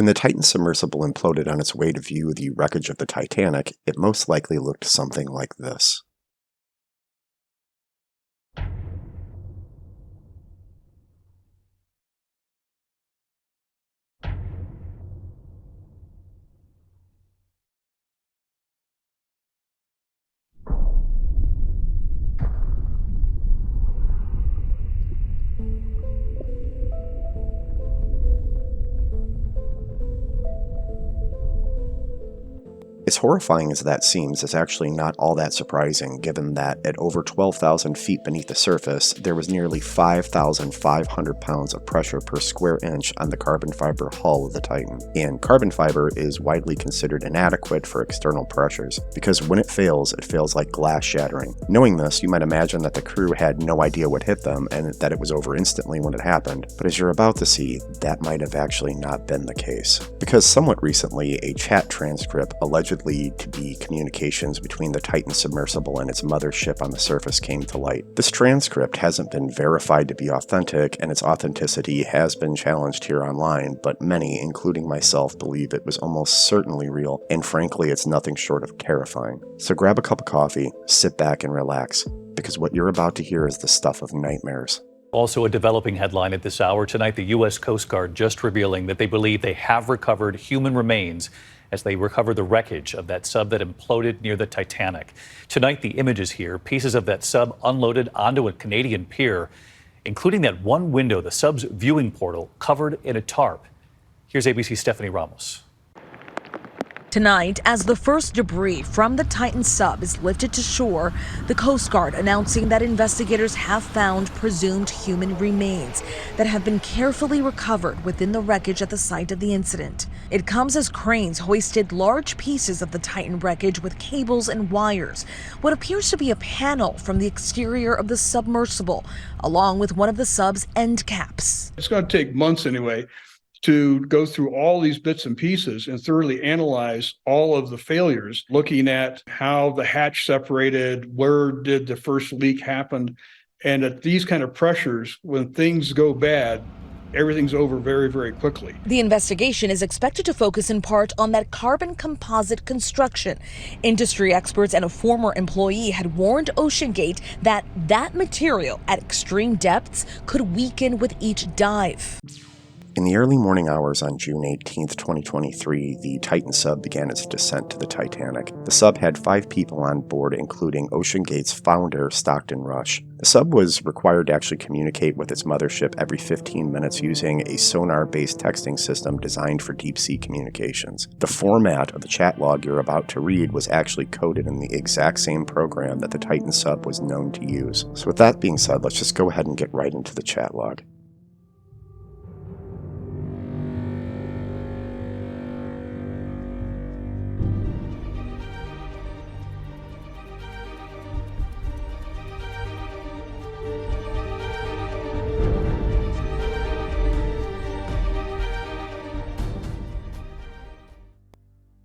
When the Titan submersible imploded on its way to view the wreckage of the Titanic, it most likely looked something like this. As horrifying as that seems, it's actually not all that surprising, given that at over 12,000 feet beneath the surface, there was nearly 5,500 pounds of pressure per square inch on the carbon fiber hull of the Titan. And carbon fiber is widely considered inadequate for external pressures, because when it fails like glass shattering. Knowing this, you might imagine that the crew had no idea what hit them, and that it was over instantly when it happened, but as you're about to see, that might have actually not been the case. Because somewhat recently, a chat transcript allegedly to be communications between the Titan submersible and its mothership on the surface came to light. This transcript hasn't been verified to be authentic, and its authenticity has been challenged here online, but many, including myself, believe it was almost certainly real, and frankly, it's nothing short of terrifying. So grab a cup of coffee, sit back and relax, because what you're about to hear is the stuff of nightmares. Also a developing headline at this hour tonight, the U.S. Coast Guard just revealing that they believe they have recovered human remains as they recover the wreckage of that sub that imploded near the Titanic. Tonight, the images here, pieces of that sub unloaded onto a Canadian pier, including that one window, the sub's viewing portal, covered in a tarp. Here's ABC's Stephanie Ramos. Tonight, as the first debris from the Titan sub is lifted to shore, the Coast Guard announcing that investigators have found presumed human remains that have been carefully recovered within the wreckage at the site of the incident. It comes as cranes hoisted large pieces of the Titan wreckage with cables and wires, what appears to be a panel from the exterior of the submersible, along with one of the sub's end caps. It's going to take months anyway to go through all these bits and pieces and thoroughly analyze all of the failures, looking at how the hatch separated, where did the first leak happen. And at these kind of pressures, when things go bad, everything's over very, very quickly. The investigation is expected to focus in part on that carbon composite construction. Industry experts and a former employee had warned OceanGate that that material at extreme depths could weaken with each dive. In the early morning hours on June 18, 2023, the Titan sub began its descent to the Titanic. The sub had 5 people on board, including OceanGate's founder, Stockton Rush. The sub was required to actually communicate with its mothership every 15 minutes using a sonar-based texting system designed for deep-sea communications. The format of the chat log you're about to read was actually coded in the exact same program that the Titan sub was known to use. So with that being said, let's just go ahead and get right into the chat log.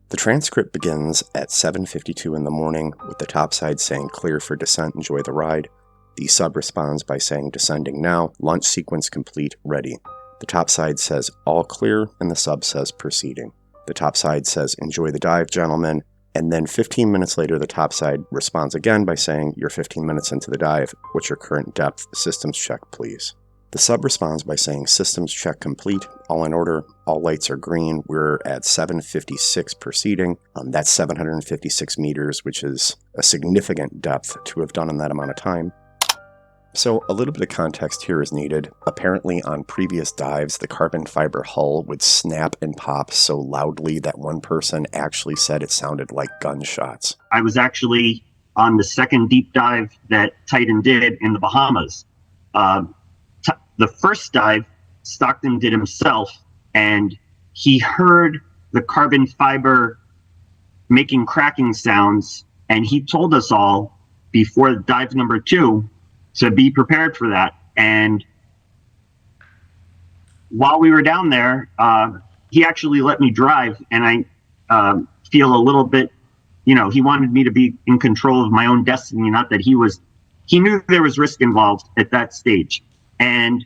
The transcript begins at 7:52 in the morning, with the topside saying clear for descent, enjoy the ride. The sub responds by saying descending now, launch sequence complete, ready. The topside says all clear, and the sub says proceeding. The topside says enjoy the dive, gentlemen, and then 15 minutes later the topside responds again by saying you're 15 minutes into the dive, what's your current depth, systems check please. The sub responds by saying systems check complete, all in order, all lights are green, we're at 756 proceeding. That's 756 meters, which is a significant depth to have done in that amount of time. So a little bit of context here is needed. Apparently on previous dives, the carbon fiber hull would snap and pop so loudly that one person actually said it sounded like gunshots. I was actually on the second deep dive that Titan did in the Bahamas. The first dive, Stockton did himself, and he heard the carbon fiber making cracking sounds, and he told us all before dive number 2 to be prepared for that. And while we were down there, he actually let me drive, and I feel a little bit, he wanted me to be in control of my own destiny, not that he knew there was risk involved at that stage. And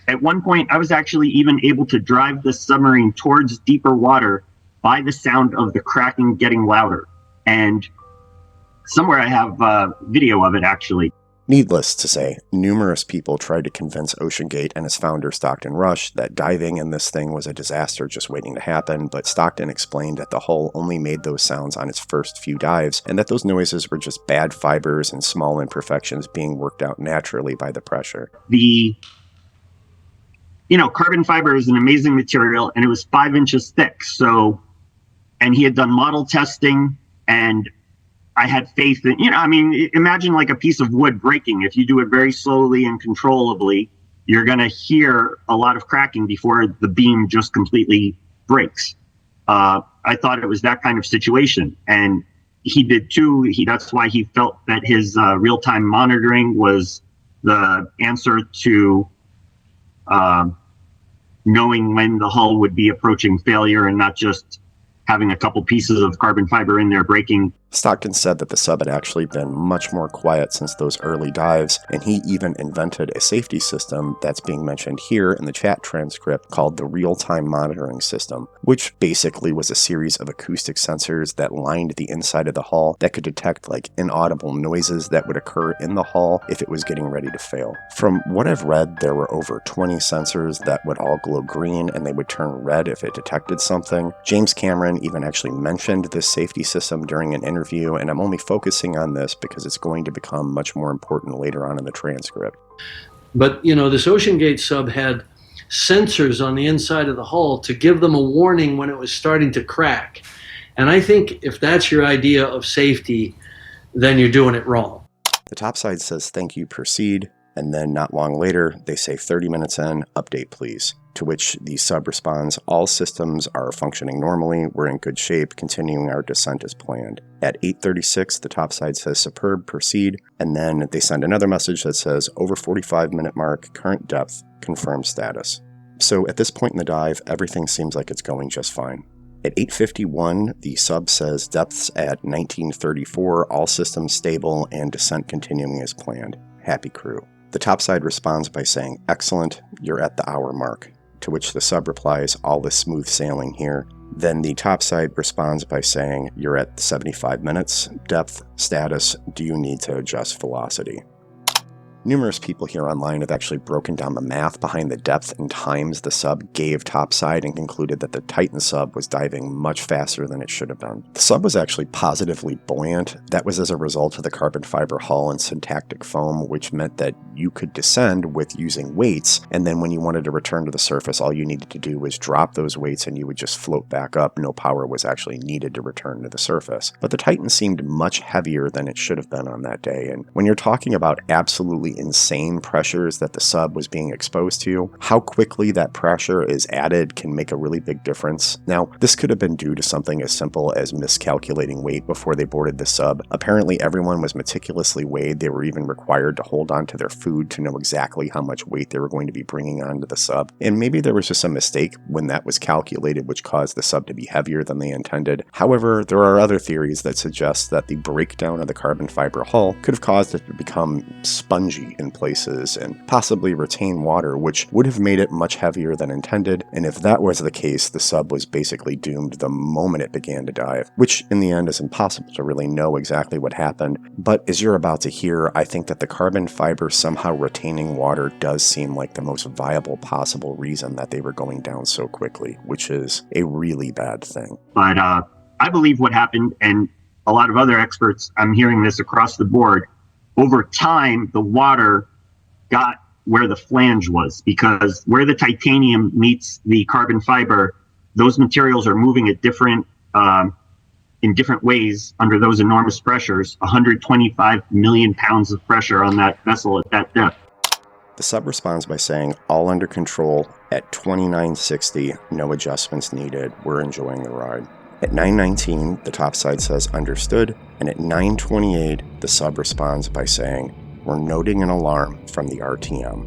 At one point, I was actually even able to drive the submarine towards deeper water by the sound of the cracking getting louder. And somewhere I have video of it, actually. Needless to say, numerous people tried to convince OceanGate and its founder Stockton Rush that diving in this thing was a disaster just waiting to happen, but Stockton explained that the hull only made those sounds on its first few dives, and that those noises were just bad fibers and small imperfections being worked out naturally by the pressure. Carbon fiber is an amazing material, and it was 5 inches thick. And he had done model testing, and I had faith in, imagine like a piece of wood breaking. If you do it very slowly and controllably, you're going to hear a lot of cracking before the beam just completely breaks. I thought it was that kind of situation. And he did too. That's why he felt that his real-time monitoring was the answer to knowing when the hull would be approaching failure and not just having a couple pieces of carbon fiber in there breaking. Stockton said that the sub had actually been much more quiet since those early dives, and he even invented a safety system that's being mentioned here in the chat transcript called the real-time monitoring system, which basically was a series of acoustic sensors that lined the inside of the hull that could detect like inaudible noises that would occur in the hull if it was getting ready to fail. From what I've read, there were over 20 sensors that would all glow green and they would turn red if it detected something. James Cameron even actually mentioned this safety system during an interview, and I'm only focusing on this because it's going to become much more important later on in the transcript. But, this OceanGate sub had sensors on the inside of the hull to give them a warning when it was starting to crack. And I think if that's your idea of safety, then you're doing it wrong. The topside says, "Thank you, proceed." And then not long later, they say 30 minutes in, update please. To which the sub responds, "All systems are functioning normally. We're in good shape, continuing our descent as planned." At 8:36, the topside says, "Superb, proceed." And then they send another message that says, "Over 45-minute mark, current depth, confirm status." So at this point in the dive, everything seems like it's going just fine. At 8:51, the sub says, "Depths at 1934, all systems stable, and descent continuing as planned. Happy crew." The topside responds by saying, "Excellent, you're at the hour mark." To which the sub replies, "All is smooth sailing here." Then the topside responds by saying, "You're at 75 minutes. Depth, status, do you need to adjust velocity?" Numerous people here online have actually broken down the math behind the depth and times the sub gave topside and concluded that the Titan sub was diving much faster than it should have done. The sub was actually positively buoyant. That was as a result of the carbon fiber hull and syntactic foam, which meant that you could descend with using weights, and then when you wanted to return to the surface, all you needed to do was drop those weights and you would just float back up. No power was actually needed to return to the surface. But the Titan seemed much heavier than it should have been on that day, and when you're talking about absolutely insane pressures that the sub was being exposed to, how quickly that pressure is added can make a really big difference. Now, this could have been due to something as simple as miscalculating weight before they boarded the sub. Apparently, everyone was meticulously weighed. They were even required to hold on to their food to know exactly how much weight they were going to be bringing onto the sub. And maybe there was just a mistake when that was calculated, which caused the sub to be heavier than they intended. However, there are other theories that suggest that the breakdown of the carbon fiber hull could have caused it to become spongy in places and possibly retain water, which would have made it much heavier than intended. And if that was the case, the sub was basically doomed the moment it began to dive, which in the end is impossible to really know exactly what happened. But as you're about to hear, I think that the carbon fiber somehow retaining water does seem like the most viable possible reason that they were going down so quickly, which is a really bad thing. But I believe what happened, and a lot of other experts, I'm hearing this across the board, over time, the water got where the flange was, because where the titanium meets the carbon fiber, those materials are moving at different, in different ways under those enormous pressures, 125 million pounds of pressure on that vessel at that depth. The sub responds by saying, "All under control at 2960, no adjustments needed, we're enjoying the ride." At 9:19, the topside says understood, and at 9:28, the sub responds by saying, "We're noting an alarm from the RTM."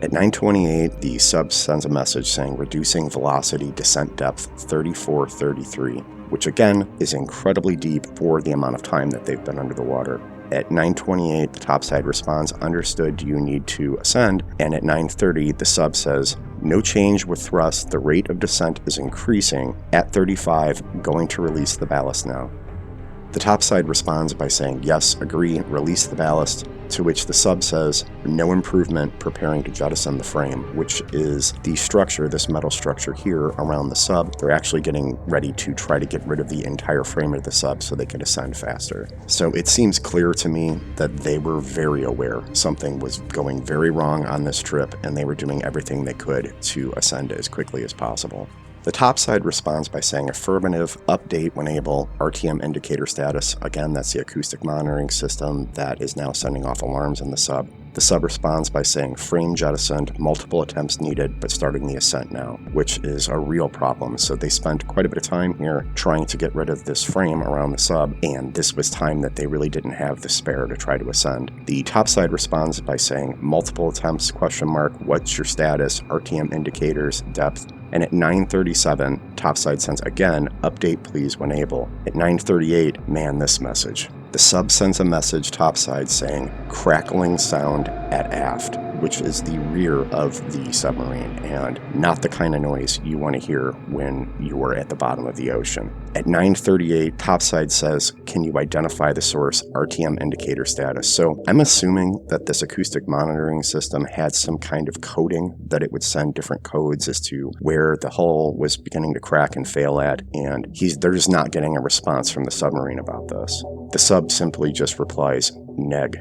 At 9:28, the sub sends a message saying reducing velocity, descent depth 3433, which again is incredibly deep for the amount of time that they've been under the water. At 9:28, the topside responds, understood, do you need to ascend? And at 9:30, the sub says, no change with thrust, the rate of descent is increasing. At 35, going to release the ballast now. The topside responds by saying, yes, agree, release the ballast, to which the sub says, no improvement, preparing to jettison the frame, which is the structure, this metal structure here around the sub. They're actually getting ready to try to get rid of the entire frame of the sub so they can ascend faster. So it seems clear to me that they were very aware something was going very wrong on this trip, and they were doing everything they could to ascend as quickly as possible. The topside responds by saying affirmative, update when able, RTM indicator status. Again, that's the acoustic monitoring system that is now sending off alarms in the sub. The sub responds by saying frame jettisoned, multiple attempts needed, but starting the ascent now, which is a real problem. So they spent quite a bit of time here trying to get rid of this frame around the sub, and this was time that they really didn't have the spare to try to ascend. The topside responds by saying multiple attempts, what's your status, RTM indicators, depth. And at 9:37, topside sends again, update please when able. At 9:38, man this message. The sub sends a message topside saying, crackling sound at aft, which is the rear of the submarine, and not the kind of noise you want to hear when you are at the bottom of the ocean. At 9:38, topside says, can you identify the source, RTM indicator status? So I'm assuming that this acoustic monitoring system had some kind of coding that it would send different codes as to where the hull was beginning to crack and fail at, and they're just not getting a response from the submarine about this. The sub simply just replies, neg,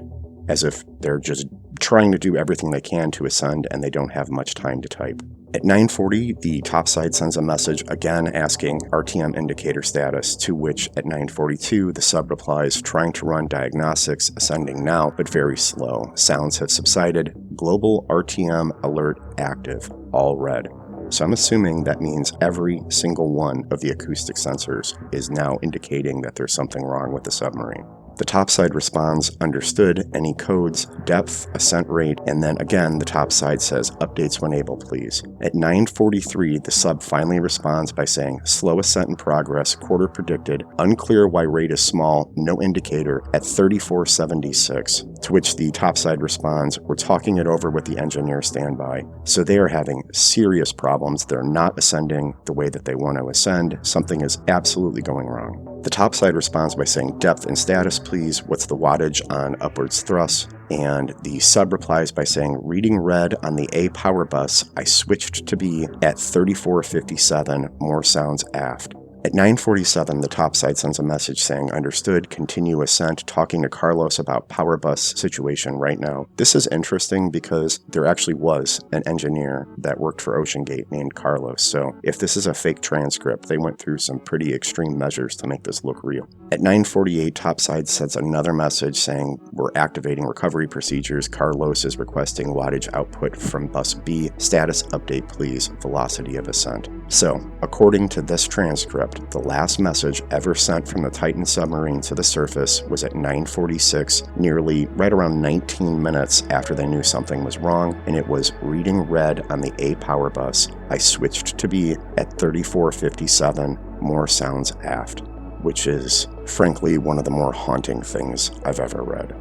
as if they're just trying to do everything they can to ascend and they don't have much time to type. At 9:40, the topside sends a message again asking RTM indicator status, to which at 9:42, the sub replies, trying to run diagnostics, ascending now, but very slow. Sounds have subsided. Global RTM alert active, all red. So I'm assuming that means every single one of the acoustic sensors is now indicating that there's something wrong with the submarine. The topside responds, understood, any codes, depth, ascent rate, and then again the topside says, updates when able, please. At 9:43, the sub finally responds by saying, slow ascent in progress, quarter predicted, unclear why rate is small, no indicator, at 3476. To which the topside responds, we're talking it over with the engineer standby. So they are having serious problems. They're not ascending the way that they want to ascend. Something is absolutely going wrong. The topside responds by saying, depth and status, please. What's the wattage on upwards thrust? And the sub replies by saying, reading red on the A power bus, I switched to B at 3457, more sounds aft. At 9:47, the topside sends a message saying, understood, continue ascent, talking to Carlos about power bus situation right now. This is interesting because there actually was an engineer that worked for OceanGate named Carlos, so if this is a fake transcript, they went through some pretty extreme measures to make this look real. At 9:48, topside sends another message saying, we're activating recovery procedures, Carlos is requesting wattage output from bus B, status update please, velocity of ascent. So, according to this transcript, the last message ever sent from the Titan submarine to the surface was at 9:46, nearly right around 19 minutes after they knew something was wrong, and it was reading red on the A power bus. I switched to B at 3457, more sounds aft, which is, frankly, one of the more haunting things I've ever read.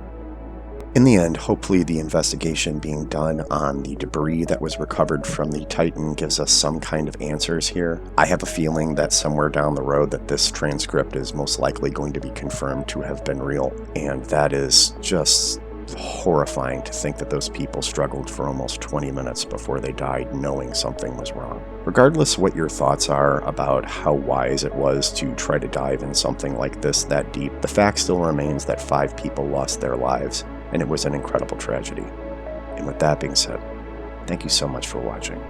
In the end, hopefully the investigation being done on the debris that was recovered from the Titan gives us some kind of answers here. I have a feeling that somewhere down the road that this transcript is most likely going to be confirmed to have been real, and that is just horrifying to think that those people struggled for almost 20 minutes before they died knowing something was wrong. Regardless what your thoughts are about how wise it was to try to dive in something like this that deep, the fact still remains that 5 people lost their lives, and it was an incredible tragedy. And with that being said, thank you so much for watching.